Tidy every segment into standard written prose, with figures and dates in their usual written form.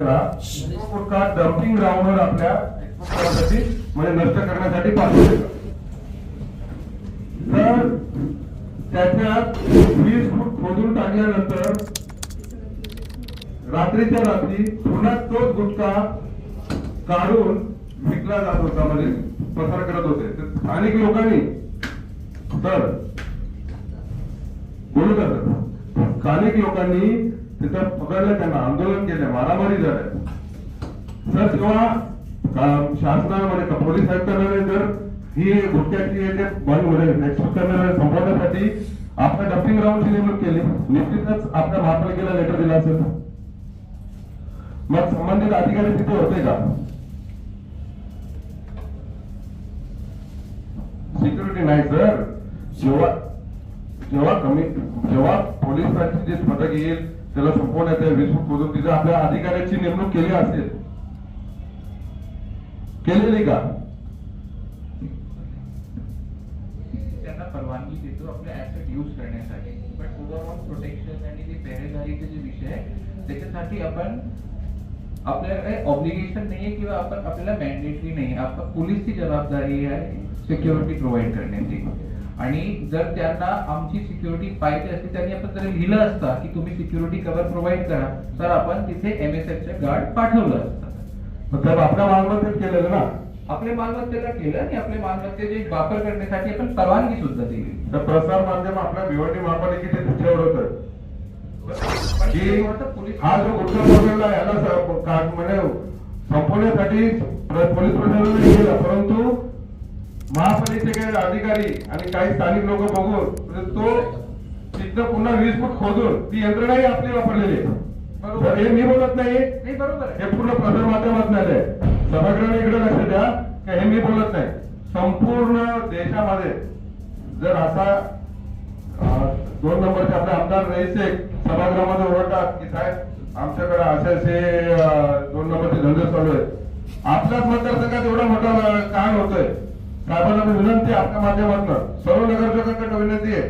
गुटखा dumping ग्राउंडवर आपल्या साठी म्हणजे नष्ट करण्यासाठी पाठवले. तर त्याच्यात 20 फूट खोदून टाकल्यानंतर रात्रीच्या रात्री पुन्हा तोच गुटखा काढून विकला जात होता, म्हणजे पसार करत होते. स्थानिक लोकांनी तर बोलू का, स्थानिक लोकांनी तिथं पकडलं, त्यांना आंदोलन केलं, मारामारी झाल्या. सर जेव्हा शासनामध्ये पोलीस आयुक्तांना जर ही गुटख्याची बंद होणे संपवण्यासाठी आपल्या डम्पिंग ग्राउंडची नेमणूक केली, निश्चितच आपल्या महापालिकेला लेटर दिला असेल. मग संबंधित अधिकारी तिथे होते का? सिक्युरिटी नाही सर. जेव्हा पोलिसांची जे पथक येईल त्याला संपवण्यात 20 फूट खोदून तिथे आपल्या अधिकाऱ्याची नेमणूक केली असेल, केलेली का? त्यांना परवानगी देतो आपले ऍसेट यूज करण्यासाठी, बट ओव्हरऑल प्रोटेक्शन आणि ते पहरेदारीचे जे विषय आहे त्याच्यासाठी आपण आपल्याकडे ऑब्लिगेशन नाहीये किंवा आपण आपल्याला मॅन्डेटरी नाही. आपण पोलीसची जबाबदारी आहे सिक्युरिटी प्रोव्हाइड करण्याची. आणि जर त्यांना आमची सिक्युरिटी पाहिजे असते त्यांनी आपण जर लिहिलं असतं की तुम्ही सिक्युरिटी कव्हर प्रोव्हाइड करा, तर आपण तिथे MSFचे गार्ड पाठवलं असतं. तर आपल्या मालमत्तेत केलेलं ना, आपल्या मालमत्तेला केलं आणि आपल्या मालमत्तेचे वापर करण्यासाठी आपण परवानगी सुद्धा दिली. तर प्रसार माध्यम आपल्या भिवंडी महापालिकेचे तुमच्यावर होतं की हा जो गुटखा पकडला याला म्हणजे संपवण्यासाठी पोलीस प्रशासनाने केला, परंतु महापालिकेचे अधिकारी आणि काही स्थानिक लोक बघून तो तिथं पुन्हा 20 फूट खोदून ती यंत्रणाही आपली वापरलेली आहे. हे मी बोलत नाही, बरोबर आहे. हे पूर्ण प्रसार माध्यमात नाही. सभागृहाने इकडे लक्ष द्या की हे मी बोलत नाही. संपूर्ण देशामध्ये जर असा 2 नंबरचे आपले आमदार रईस शेख सभागृहामध्ये ओरडतात की साहेब आमच्याकडे असे 2 नंबरचे धंदे चालू आहेत, आपल्याच मतदारसंघात एवढा मोठा कांड होतोय. साहेबांना विनंती आपल्या माध्यमातून सर्व नगरसेवकांकडे विनंती आहे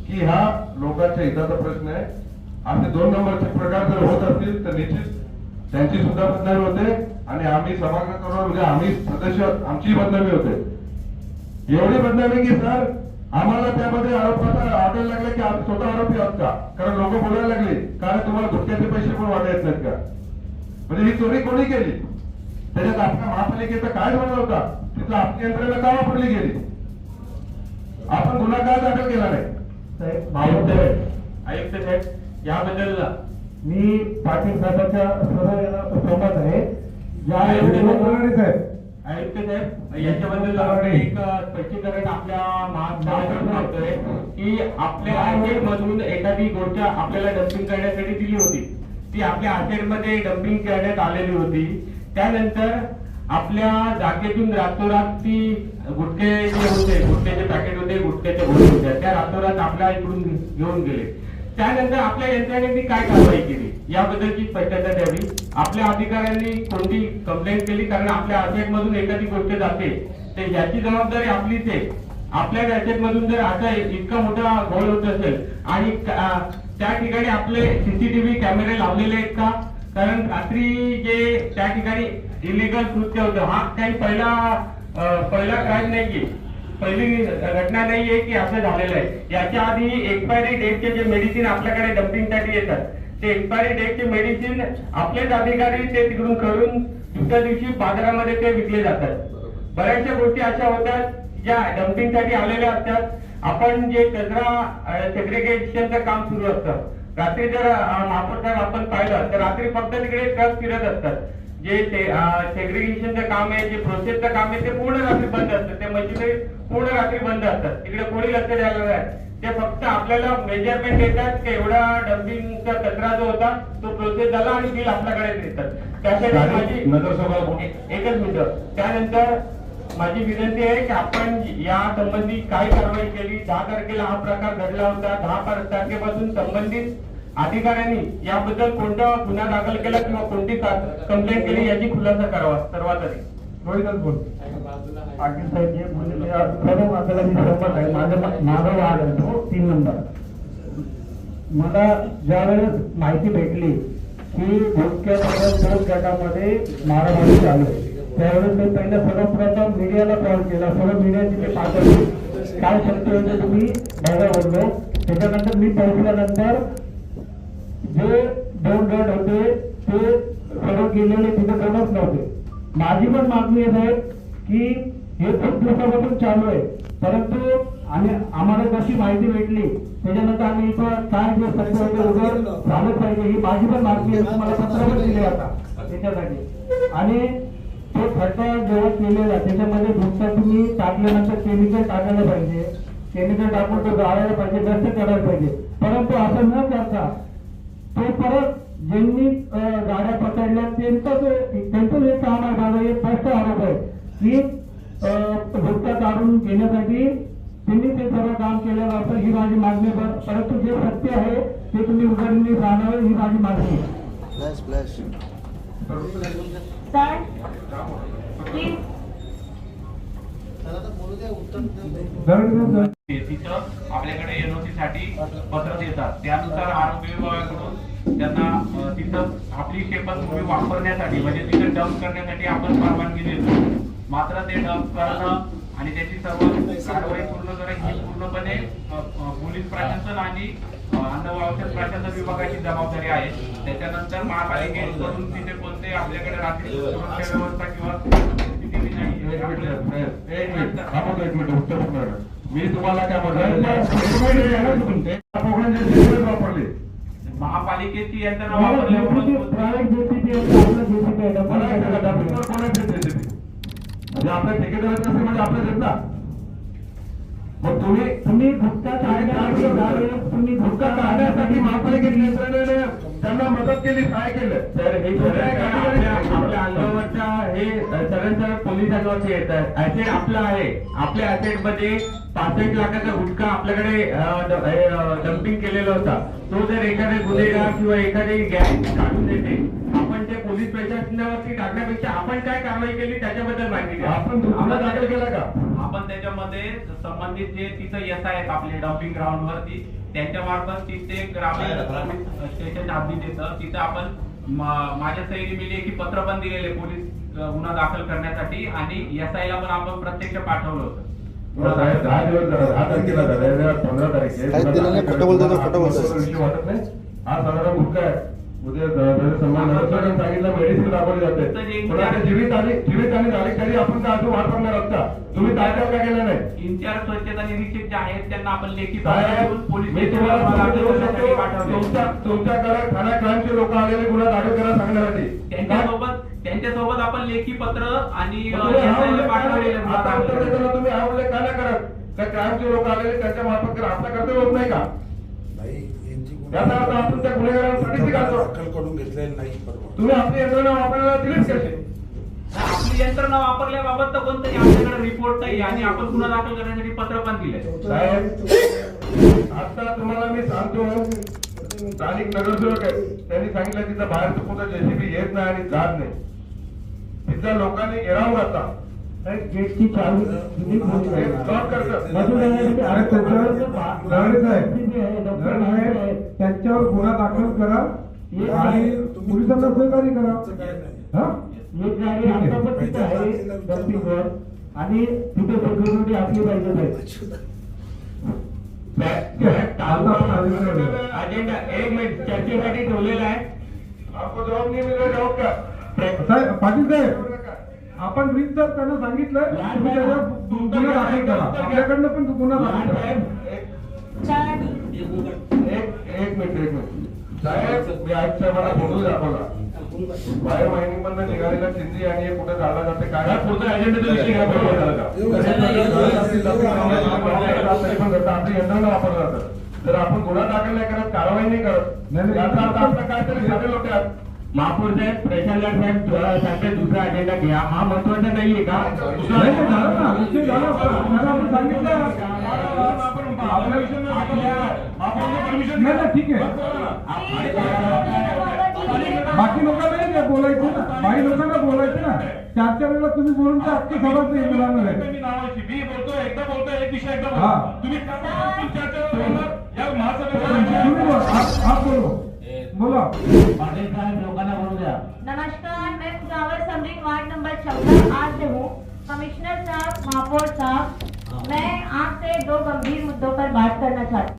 की हा लोकांच्या हिताचा प्रश्न आहे. असे 2 नंबरचे प्रकार जर होत असतील तर निश्चित त्यांची सुद्धा बदनामी होते आणि आम्ही सभागृह करून म्हणजे आम्ही सदस्य आमची बदनामी होते. एवढी बदनामी की सर आम्हाला त्यामध्ये आरोपाचा वाटायला लागला की आम्ही स्वतः आरोपी आहोत का, कारण लोक बोलायला लागले कारण तुम्हाला गुटख्याचे पैसे पण वाटायत नाहीत का, म्हणजे ही चोरी कोणी केली, त्याच्यात आपल्या महापालिकेचा काय बनला होता, तिथं आपली यंत्रणा का वापरली गेली, आपण गुन्हा का दाखल केला नाही. साहेब आयुक्त साहेब याबद्दल मी पाटील साहेबांच्या सर्व सोबत आहे. आयुक्त साहेब याच्याबद्दल एक स्पष्टीकरण आपल्या मागतोय की आपल्या आर्केड मधून एखादी गोष्ट आपल्याला डम्पिंग करण्यासाठी दिली होती, ती आपल्या आर्केड मध्ये डम्पिंग करण्यात आलेली होती. त्यानंतर आपल्या जागेतून रातोरात ती गुटखे जे होते, गुटख्याचे पॅकेट होते, गुटख्याच्या गोळी होत्या, त्या रातोरात आपल्या इकडून घेऊन गेले. त्यानंतर आपल्या यंत्रणेने काय कारवाई केली याबद्दलची स्पष्टता द्यावी. आपल्या अधिकाऱ्यांनी कोणती कंप्लेंट केली, कारण आपल्या आर्केड मधून एखादी गोष्ट जाते तर याची जबाबदारी आपलीच आहे. आपल्या आर्केड मधून जर असा इतका मोठा घोळ होत असेल आणि त्या ठिकाणी आपले CCTV कॅमेरे लावलेले आहेत का, कारण रात्री जे त्या ठिकाणी इलिगल कृत्य होतं, हा काही पहिला क्राईम नाहीये, पहिली घटना नाहीये की असं झालेलं आहे. याच्या आधी एक्सपायरी डेटचे जे मेडिसिन आपल्याकडे डम्पिंगसाठी येतात, ते एक्सपायरी डेटचे मेडिसिन आपलेच अधिकारी ते तिकडून करून दुसऱ्या दिवशी बाजारामध्ये ते विकले जातात. बऱ्याचशा गोष्टी अशा होतात ज्या डम्पिंगसाठी आलेल्या असतात. आपण जे कचरा सेग्रिगेशनचं काम सुरू असतं, रात्री जर महापौर आपण पाहिलं तर रात्री फक्त तिकडे ट्रक फिरत असतात. जे सेग्रिगेशनचं काम आहे, जे प्रोसेसचं काम आहे, ते पूर्ण रात्री बंद असतं. ते मशिनरी पूर्ण रात्री बंद असतात. तिकडे कोणी लक्ष द्यायला नाही. ते फक्त आपल्याला मेजरमेंट देतात की एवढा डम्पिंगचा कचरा जो होता तो प्रोसेस झाला आणि बिल आपल्याकडे देतात. त्यासाठी माझी नगरसभा एकच मिनिट. त्यानंतर माझी विनंती आहे की आपण या संबंधी काय कारवाई केली. 10 तारखेला हा प्रकार घडला होता. 10 तारखेपासून संबंधित अधिकाऱ्यांनी याबद्दल कोणता गुन्हा दाखल केला किंवा कोणती कंप्लेंट केली याची खुलासा करावा. सर्वात आधी रोहितच बोल. पाटील साहेब जे बोलले सर्व माझ्याला मी सहमत आहे. माझा वाद आहे तो 3 नंबर. मला ज्यावेळेस माहिती भेटली की गुटख्याबद्दल 2 गटामध्ये मारामारी चालू आहे. त्यावेळेस मी पहिलं सर्वप्रथम मीडियाला कॉल केला, सर्व मीडिया तिथे पाठवली, काय शक्य होतं तुम्ही बघा बोललो. त्याच्यानंतर मी पोहोचल्यानंतर जे 2 गट होते ते सर्व गेलेले तिथे कोणच नव्हते. माझी पण मागणी आहे साहेब की हे खूप दिवसापासून चालू आहे, परंतु आणि आम्हाला जशी माहिती भेटली त्याच्यानंतर आम्ही इथं काय जे सत्य होते उघड झालं पाहिजे ही माझी पण मागणी आहे. तुम्हाला पत्र पण दिले आता त्याच्यासाठी. आणि तो खड्डा जेव्हा केलेला त्याच्यामध्ये नुसता तुम्ही टाकल्यानंतर केमिकल टाकायला पाहिजे, केमिकल टाकून तो जाळायला पाहिजे, नष्ट करायला पाहिजे. परंतु असं न करता तो परत ज्यांनी गाड्या पकडल्या त्यांचं जे काम आहे माझा हे स्पष्ट आरोप आहे की गुटखा काढून घेण्यासाठी त्यांनी ते सर्व काम केलेलं असं ही माझी मागणी आहे. परंतु जे सत्य आहे ते तुम्ही उघडणी जाणावे ही माझी मागणी आहे. सर प्लीज तिथं आपल्याकडे एनओसी साठी पत्र देतात, त्यानुसार आरोग्य विभागाकडून त्यांना तिथं आपली शेपथ वापरण्यासाठी म्हणजे तिथे डंप करण्यासाठी आपण परवानगी देतो. मात्र ते डंप करणं आणि त्याची सर्व कारवाई पूर्ण करणं ही पूर्णपणे पोलीस प्रशासन आणि अन्न व औषध प्रशासन विभागाची जबाबदारी आहे. त्याच्यानंतर महापालिकेकडून तिथे कोणते आपल्याकडे रात्री सुरक्षा व्यवस्था किंवा CCTV नाही. मी तुम्हाला काय वापरले महापालिकेची यंत्रणा वापरल्यामुळे म्हणजे आपल्या ठेकेदाराचे असे म्हणजे आपल्याच आहेत ना. मग तुम्ही गुटखा तुम्ही गुटखा काढण्यासाठी महापालिकेत यंत्रणेने त्यांना मदत केली, काय केलं तर हे आपल्या अंगावरच्या हे सरळ पोलीस अंगावरचे येत आहेत. ऍसेट आपला आहे, आपल्या ऍसेट मध्ये 65 लाखाचा गुटखा आपल्याकडे डम्पिंग केलेला होता. तो जर एखाद्या गुन्हेगार किंवा एखादी गॅंग काढून देते, आपण ते पोलीस प्रशासनावरती टाकण्यापेक्षा आपण काय कारवाई केली त्याच्याबद्दल माहिती द्या. आपण गुन्हा दाखल केला का? आपण त्याच्यामध्ये संबंधित जे तिथं येत आहेत आपले डम्पिंग ग्राउंड वरती त्यांच्या मार्फत तिथे ग्रामीण पोलीस स्टेशन हद्दीत येतं, तिथं आपण माझ्या सहीने मी लेखी पत्र पण दिलेले पोलीस गुन्हा दाखल करण्यासाठी आणि SI ला पण आपण प्रत्यक्ष पाठवलं होतं. 10 दिवस 10 तारखेला झालं, 15 तारीख आहे. खोटं बोलतो. विषय वाटत नाही. हा साधारण गुटखा आहे. उद्या सांगितलं मेडिसिन दाखवली जाते. जीवित आणि झाली तरी आपण अजून वापरणार आहात का? तुम्ही तात्काळ का केलं नाही? इन्चार्ज स्वच्छता निरीक्षक जे आहेत त्यांना आपण लेखी पोलीस मी तुमच्याकडे ठाणा क्राईमचे लोक आलेले गुन्हा दाखल करायला सांगण्यासाठी त्यांच्यासोबत आपण लेखी पत्र आणि आता उत्तर देताना तुम्ही आवडले का नाही करत? का क्राईमचे लोक आलेले त्यांच्या मार्फत करा, आपलं कर्तव्य होत नाही का? याचा अर्थ आपण त्या गुन्हेगारांसाठी दाखल करून घेतलेलं नाही. तुम्ही आपली यंत्रणा वापरायला दिलीच कशी? आपली यंत्रणा वापरल्याबाबत तर कोणतंही आपल्याकडे रिपोर्ट नाही आणि आपण गुन्हा दाखल करण्यासाठी पत्र पण दिले. साहेब आता तुम्हाला मी सांगतो, स्थानिक नगरसेवक आहे त्यांनी सांगितलं तिथं बाहेर कुठं JCB येत नाही आणि जात नाही. तिथल्या लोकांनी घेराव घातला, गेटची चावी तुम्ही ब्लॉक करतात. त्यांच्यावर गुन्हा दाखल करा आणि पोलिसांना सहकार्य करा. एक गाडी आता पण तिथे आहे डम्पिंगवर आणि तिथे सिक्युरिटी असली पाहिजे. अजेंडा 1 मिनिट चर्चेसाठी ठेवलेला आहे. आपको जबाब नाही मिळेल, जबाब का? पाटील साहेब आपण रीत जर त्यांना सांगितलं गुन्हा दाखल करा, आपल्याकडनं पण गुन्हा दाखल करा. एक मिनिट साहेब, मी आज साहेबांना बोलू दाखवला. बाहेर मायनिंग मधनं निघालेला चिंदी आणि हे कुठे चालला जाते काय पुढचा अजेंडा आपली यंत्रणा वापरलं जातं. जर आपण गुन्हा दाखल नाही करत, कारवाई नाही करत, याचा अर्थ आपलं काहीतरी साधे लोक आहेत. महापौर साहेब, प्रशासक साहेब सांगते दुसरा अजेंडा घ्या. हा महत्वाचा नाहीये का? ठीक आहे, बाकी लोकांना बोलायचं ना, बाकी लोकांना बोलायचं ना. 4 वेळेला तुम्ही बोलून तर अख्खी सभा मिळणार आहे. मी बोलतो, एकदा बोलतो, एक विषय एकदा बोलतो. तुम्ही या महासभेत बोलो पाटील साहेब लोकांना बोलू द्या. नमस्कार, मैं खुदावर समरिंग वार्ड नंबर 14 आज से हूँ. कमिश्नर साहब, महापौर साहब, मैं आपसे दो गंभीर मुद्दों पर बात करना चाहती हूँ.